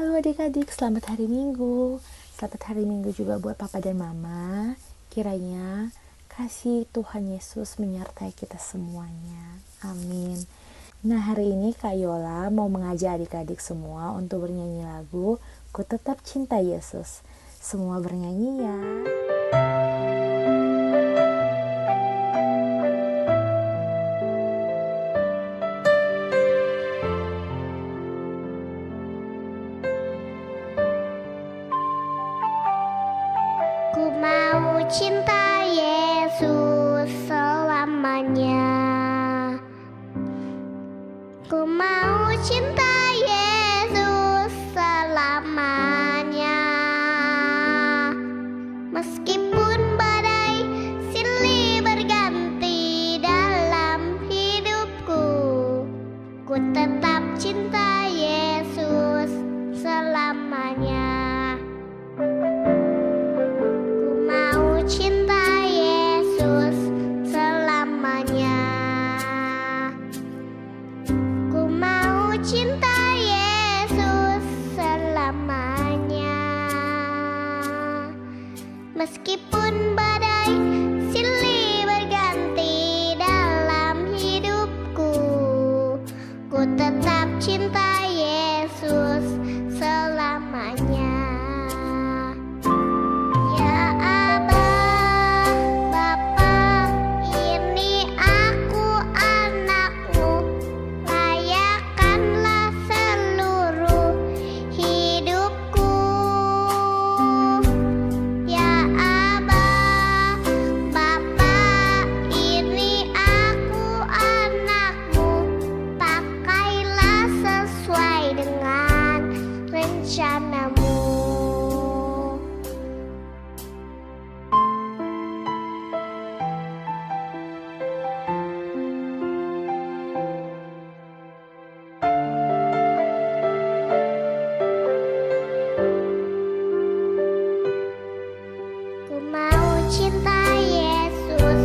Halo adik-adik, selamat hari Minggu. Selamat hari Minggu juga buat Papa dan Mama. Kiranya kasih Tuhan Yesus menyertai kita semuanya. Amin. Nah, hari ini Kak Yola mau mengajak adik-adik semua untuk bernyanyi lagu Ku Tetap Cinta Yesus. Semua bernyanyi ya. Ku mau cinta Yesus selamanya. Ku mau cinta Yesus selamanya. Meskipun badai silih berganti dalam hidupku, ku tetap cinta Yesus selamanya. Cinta Yesus selamanya. Ku mau cinta Yesus selamanya. Meskipun badai silih berganti dalam hidupku, ku tetap cinta Yesus selamanya. Cinta Yesus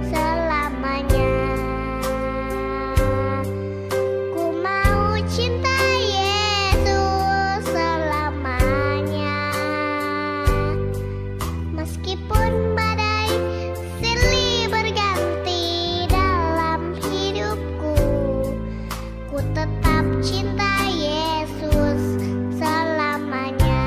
selamanya. Ku mau cinta Yesus selamanya. Meskipun badai silih berganti dalam hidupku, ku tetap cinta Yesus selamanya.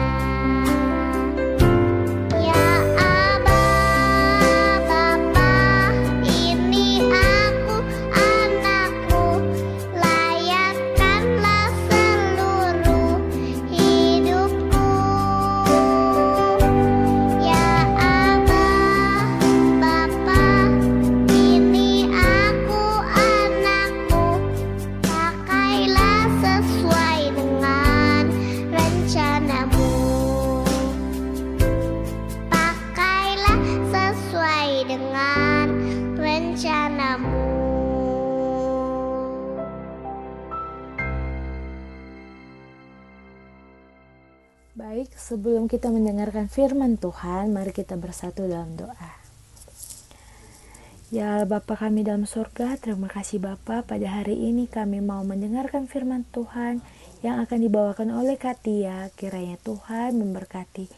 Dengan rencanamu. Baik, sebelum kita mendengarkan firman Tuhan, mari kita bersatu dalam doa. Ya Bapa kami dalam surga, terima kasih Bapa, pada hari ini kami mau mendengarkan firman Tuhan yang akan dibawakan oleh Katia. Kiranya Tuhan memberkati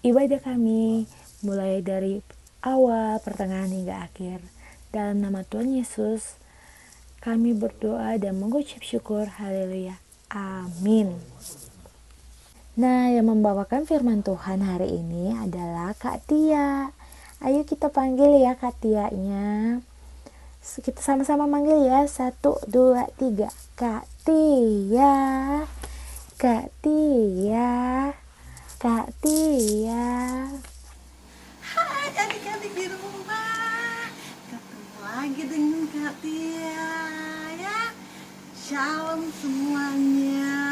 ibadah kami mulai dari awal, pertengahan hingga akhir. Dalam nama Tuhan Yesus kami berdoa dan mengucap syukur. Haleluya. Amin. Nah, yang membawakan firman Tuhan hari ini adalah Kak Tia. Ayo kita panggil ya Kak Tianya. Kita sama-sama manggil ya. 1, 2, 3. Kak Tia. Kak Tia. Kak Tia. Hai adik-adik di rumah, ketemu lagi dengan Kak Tia ya. Shalom semuanya,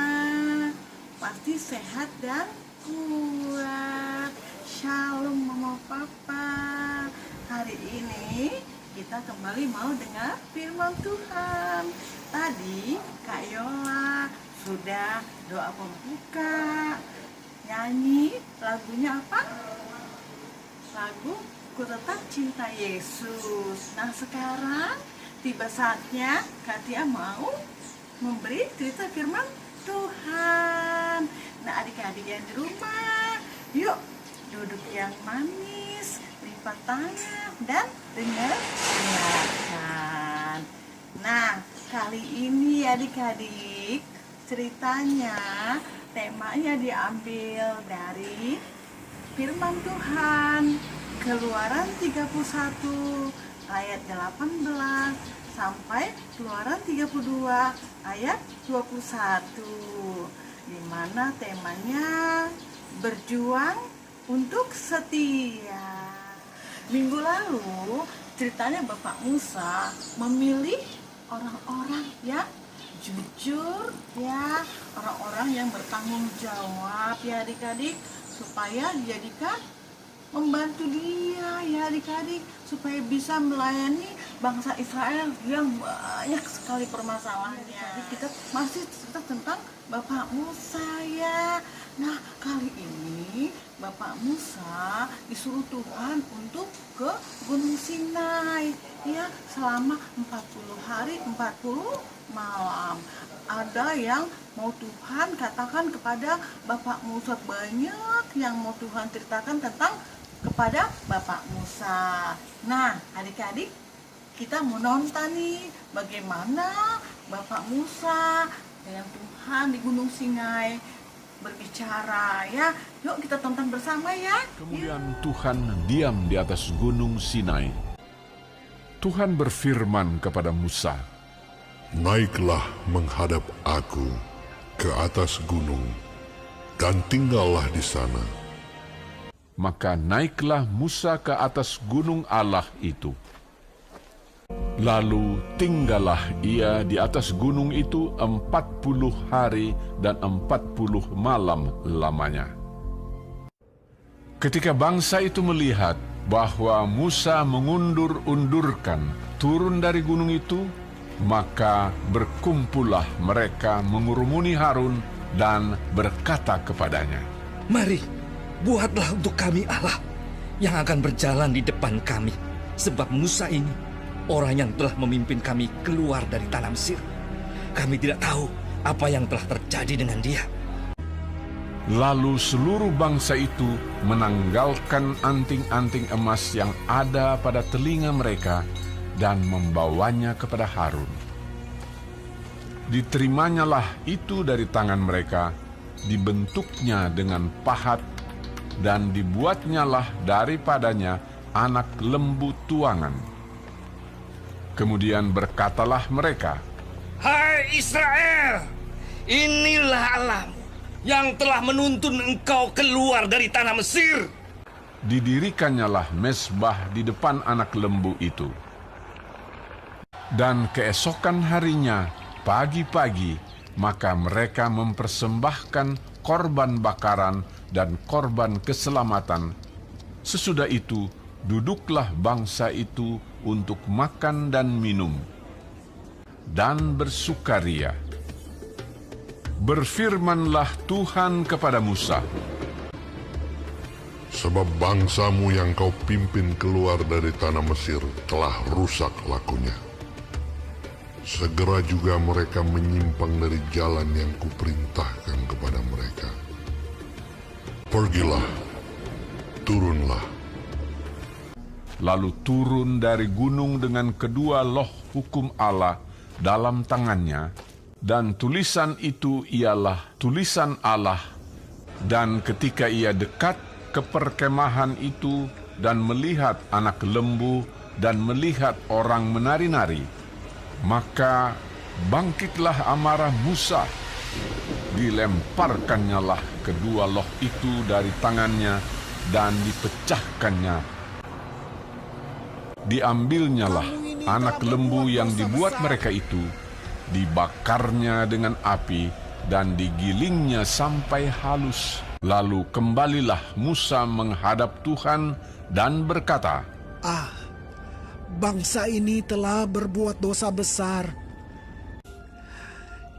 pasti sehat dan kuat. Shalom Mama Papa. Hari ini kita kembali mau dengar firman Tuhan. Tadi Kak Yola sudah doa pembuka, nyanyi lagunya apa? Lagu Ku Tetap Cinta Yesus. Nah, sekarang tiba saatnya Kak Tia mau memberi cerita firman Tuhan. Nah, adik-adik yang di rumah, yuk duduk yang manis, lipat tangan, dan dengarkan. Nah, kali ini adik-adik ceritanya, temanya diambil dari firman Tuhan, Keluaran 31 ayat 18 sampai Keluaran 32 ayat 21, di mana temanya berjuang untuk setia. Minggu lalu ceritanya Bapak Musa memilih orang-orang yang jujur, ya, orang-orang yang bertanggung jawab, ya adik-adik, supaya dijadikan membantu dia, ya adik-adik, supaya bisa melayani bangsa Israel yang banyak sekali permasalahannya. Jadi kita masih cerita tentang Bapak Musa, ya. Nah, kali ini Bapak Musa disuruh Tuhan untuk ke Gunung Sinai, ya, selama 40 hari 40 malam. Ada yang mau Tuhan katakan kepada Bapak Musa, banyak yang mau Tuhan ceritakan tentang kepada Bapak Musa. Nah, adik-adik, kita mau nonton nih bagaimana Bapak Musa dengan Tuhan di Gunung Sinai berbicara, ya. Yuk kita tonton bersama, ya. Kemudian Tuhan diam di atas Gunung Sinai. Tuhan berfirman kepada Musa, "Naiklah menghadap aku ke atas gunung, dan tinggallah di sana." Maka naiklah Musa ke atas gunung Allah itu. Lalu tinggallah ia di atas gunung itu 40 hari dan 40 malam lamanya. Ketika bangsa itu melihat bahwa Musa mengundur-undurkan turun dari gunung itu, maka berkumpullah mereka mengurumuni Harun dan berkata kepadanya, "Mari, buatlah untuk kami Allah yang akan berjalan di depan kami, sebab Musa ini orang yang telah memimpin kami keluar dari tanah Mesir. Kami tidak tahu apa yang telah terjadi dengan dia." Lalu seluruh bangsa itu menanggalkan anting-anting emas yang ada pada telinga mereka dan membawanya kepada Harun. Diterimanya itu dari tangan mereka, dibentuknya dengan pahat, dan dibuatnyalah daripadanya anak lembu tuangan. Kemudian berkatalah mereka, "Hai Israel, inilah Allahmu yang telah menuntun engkau keluar dari tanah Mesir." Didirikannyalah mezbah di depan anak lembu itu. Dan keesokan harinya, pagi-pagi, maka mereka mempersembahkan korban bakaran dan korban keselamatan. Sesudah itu, duduklah bangsa itu untuk makan dan minum, dan bersukaria. Berfirmanlah Tuhan kepada Musa, Sebab bangsamu yang kau pimpin keluar dari tanah Mesir telah rusak lakunya. Segera juga mereka menyimpang dari jalan yang kuperintahkan kepada mereka. Pergilah, turunlah. Lalu turun dari gunung dengan kedua loh hukum Allah dalam tangannya, dan tulisan itu ialah tulisan Allah. Dan ketika ia dekat ke perkemahan itu dan melihat anak lembu dan melihat orang menari-nari, maka bangkitlah amarah Musa. Dilemparkannyalah kedua loh itu dari tangannya dan dipecahkannya. Diambilnyalah anak lembu yang dibuat mereka itu, dibakarnya dengan api dan digilingnya sampai halus. Lalu kembalilah Musa menghadap Tuhan dan berkata, Bangsa ini telah berbuat dosa besar.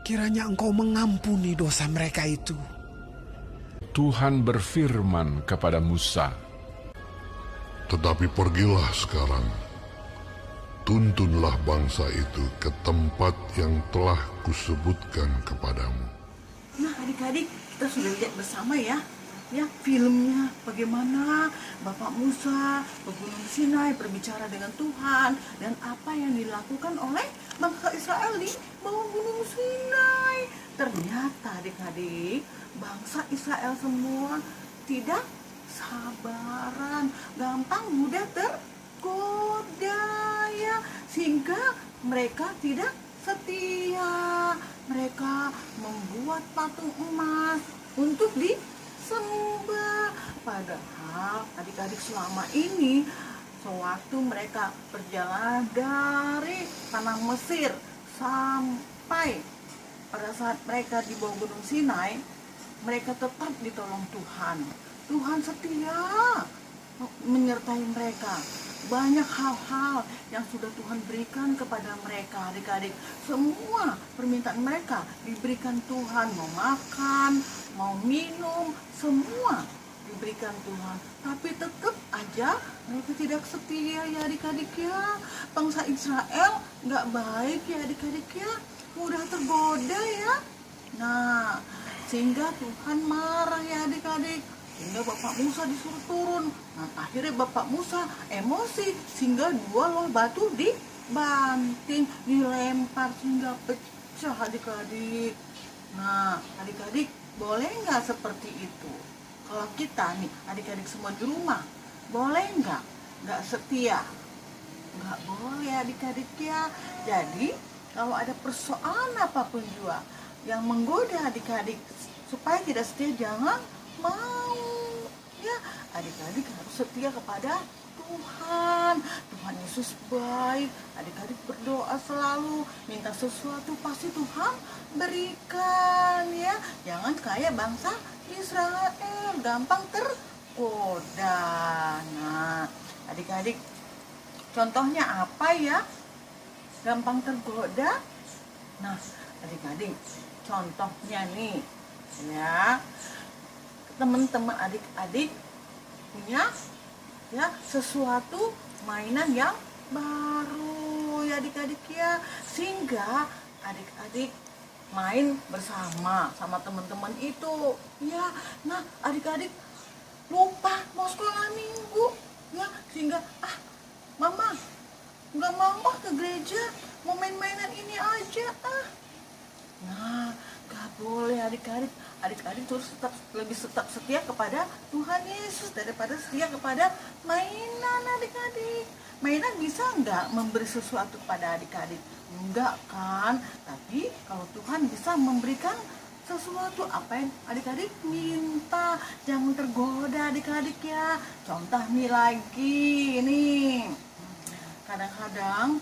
Kiranya Engkau mengampuni dosa mereka itu. Tuhan berfirman kepada Musa, Tetapi pergilah sekarang, tuntunlah bangsa itu ke tempat yang telah kusebutkan kepadamu. Nah, adik-adik, kita sudah lihat bersama ya filmnya bagaimana Bapak Musa ke Gunung Sinai berbicara dengan Tuhan dan apa yang dilakukan oleh bangsa Israel di bawah Gunung Sinai. Ternyata adik-adik, bangsa Israel semua tidak sabaran, gampang mudah tergoda ya, sehingga mereka tidak setia. Mereka membuat patung emas untuk disembah. Padahal adik-adik selama ini sewaktu mereka berjalan dari tanah Mesir sampai pada saat mereka di bawah Gunung Sinai, mereka tetap ditolong Tuhan. Tuhan setia menyertai mereka. Banyak hal-hal yang sudah Tuhan berikan kepada mereka, adik-adik. Semua permintaan mereka diberikan Tuhan. Mau makan, mau minum, semua diberikan Tuhan. Tapi tetap aja mereka tidak setia ya adik-adik ya. Bangsa Israel nggak baik ya adik-adik ya. Mudah tergoda ya. Nah, sehingga Tuhan marah ya adik-adik. Sehingga Bapak Musa disuruh turun. Nah, akhirnya Bapak Musa emosi sehingga 2 loh batu dibanting, dilempar sehingga pecah adik-adik. Nah, adik-adik boleh nggak seperti itu? Kalau kita nih, adik-adik semua di rumah, boleh nggak setia? Nggak boleh adik-adik ya. Jadi, kalau ada persoalan apapun juga yang menggoda adik-adik supaya tidak setia, jangan mau ya. Adik-adik harus setia kepada Tuhan. Tuhan Yesus baik. Adik-adik berdoa selalu, minta sesuatu pasti Tuhan berikan ya. Jangan kayak bangsa Israel, gampang tergoda. Nah, adik-adik, contohnya apa ya gampang tergoda? Nah, adik-adik, contohnya nih ya, teman-teman adik-adik punya ya sesuatu mainan yang baru ya adik-adik ya, sehingga adik-adik main bersama sama teman-teman itu ya. Nah, adik-adik lupa mau sekolah minggu ya, sehingga mama nggak mau ke gereja, mau main-mainan ini aja Nah, gak boleh adik-adik. Adik-adik terus tetap setia kepada Tuhan Yesus daripada setia kepada mainan adik-adik. Mainan bisa nggak memberi sesuatu kepada adik-adik? Enggak kan? Tapi kalau Tuhan bisa memberikan sesuatu apa yang adik-adik minta. Jangan tergoda adik-adik ya. Contoh nih lagi nih, kadang-kadang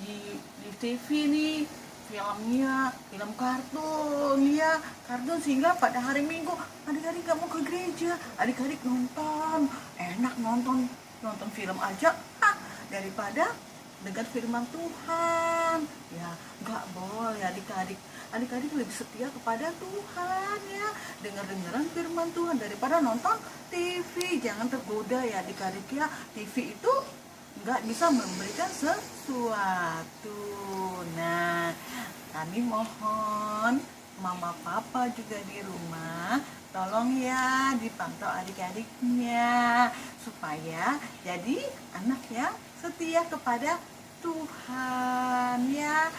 di TV nih filmnya, film kartun ya, kartun, sehingga pada hari Minggu adik-adik gak mau ke gereja. Adik-adik nonton, enak nonton film aja daripada dengar firman Tuhan ya. Gak boleh adik-adik. Adik-adik lebih setia kepada Tuhan ya, dengar-dengaran firman Tuhan daripada nonton TV. Jangan tergoda ya adik-adik ya. TV itu nggak bisa memberikan sesuatu. Nah, kami mohon mama papa juga di rumah, tolong ya dipantau adik-adiknya supaya jadi anak yang setia kepada Tuhan ya.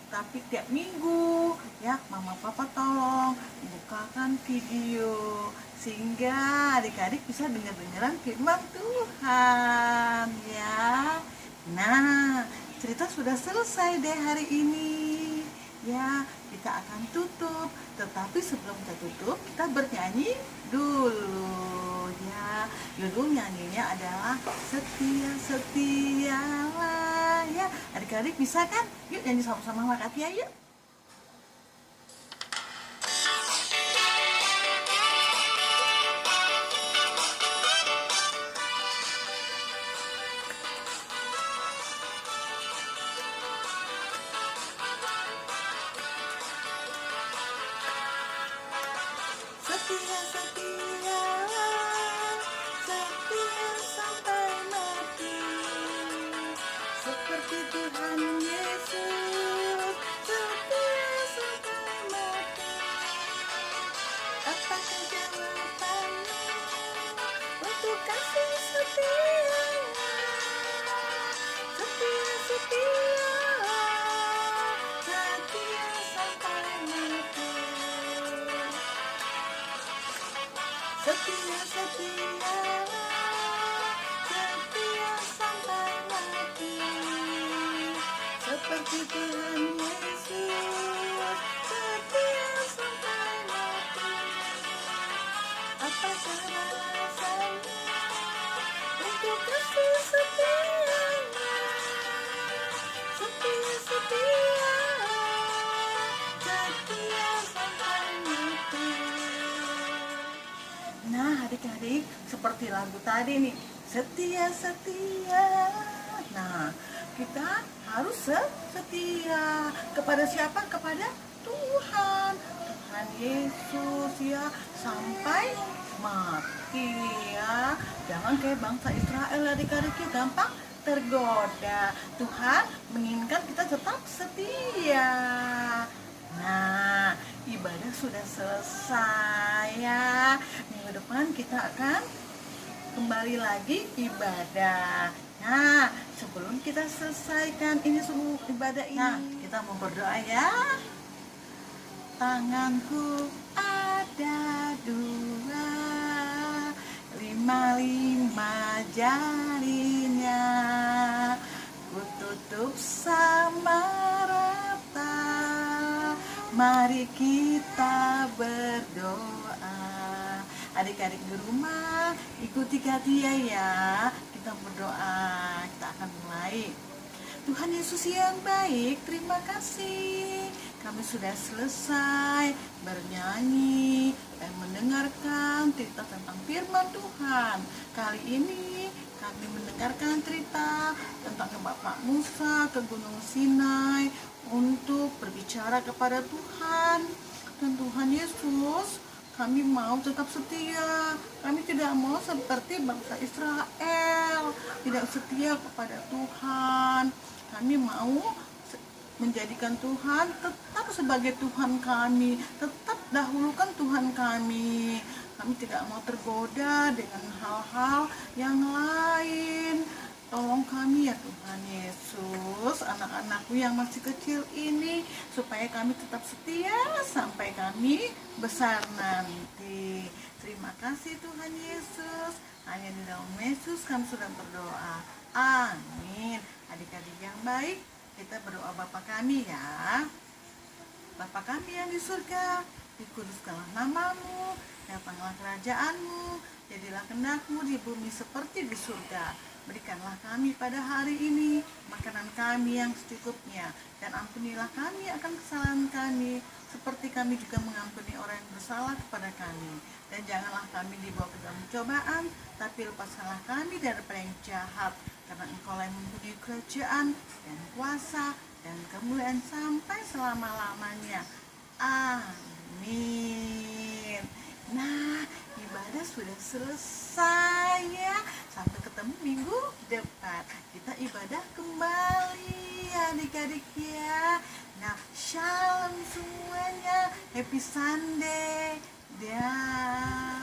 Tapi tiap minggu ya mama papa tolong bukakan video sehingga adik-adik bisa dengar-dengaran firman Tuhan ya. Nah, cerita sudah selesai deh hari ini ya. Kita akan tutup, tetapi sebelum kita tutup kita bernyanyi dulu ya. Judul nyanyinya adalah Setia-setialah ya. Adik-adik bisa kan? Yuk nyanyi sama-sama sama Kak Tia yuk. Setia-setialah, setia sampai mati, seperti Tuhan Yesus. Tapi Tuhan Yesus setia sampai mati. Apakah alasannya untuk kasih setianya? Setia, setia sampai mati. Nah, adik-adik, seperti lagu tadi nih, setia. Nah, kita harus setia kepada siapa? Kepada Tuhan Yesus ya, sampai mati ya. Jangan kayak bangsa Israel, adik-adik, ya, gampang tergoda. Tuhan menginginkan kita tetap setia. Nah, ibadah sudah selesai ya. Minggu depan kita akan kembali lagi ibadah. Nah, sebelum kita selesaikan ini semua ibadah ini, kita mau berdoa ya. Tanganku ada 2, 5 jarinya, ku tutup sama rata. Mari kita berdoa. Adik-adik di rumah, ikuti Katia ya. Kita berdoa, kita akan mulai. Tuhan Yesus yang baik, terima kasih. Kami sudah selesai bernyanyi dan mendengarkan cerita tentang firman Tuhan. Kali ini kami mendengarkan cerita tentang Bapak Musa ke Gunung Sinai untuk berbicara kepada Tuhan. Dan Tuhan Yesus, kami mau tetap setia. Kami tidak mau seperti bangsa Israel, tidak setia kepada Tuhan. Kami mau menjadikan Tuhan tetap sebagai Tuhan kami, tetap dahulukan Tuhan kami. Kami tidak mau tergoda dengan hal-hal yang lain. Tolong kami ya Tuhan Yesus, anak-anakku yang masih kecil ini, supaya kami tetap setia sampai kami besar nanti. Terima kasih Tuhan Yesus. Hanya di dalam Yesus kami sudah berdoa. Amin. Adik-adik yang baik, kita berdoa Bapa kami ya. Bapa kami yang di surga, dikuduskanlah namamu, datanglah kerajaanmu, jadilah kehendak-Mu di bumi seperti di surga. Berikanlah kami pada hari ini makanan kami yang secukupnya, dan ampunilah kami akan kesalahan kami, seperti kami juga mengampuni orang yang bersalah kepada kami. Dan janganlah kami dibawa ke dalam cobaan, tapi lepaskanlah kami daripada yang jahat, karena Engkau yang mempunyai kerajaan dan kuasa dan kemuliaan sampai selama-lamanya. Amin. Nah, ibadah sudah selesai ya. Sampai ketemu minggu depan. Kita ibadah kembali adik-adik ya. Nah, shalom semuanya. Happy Sunday. Dah.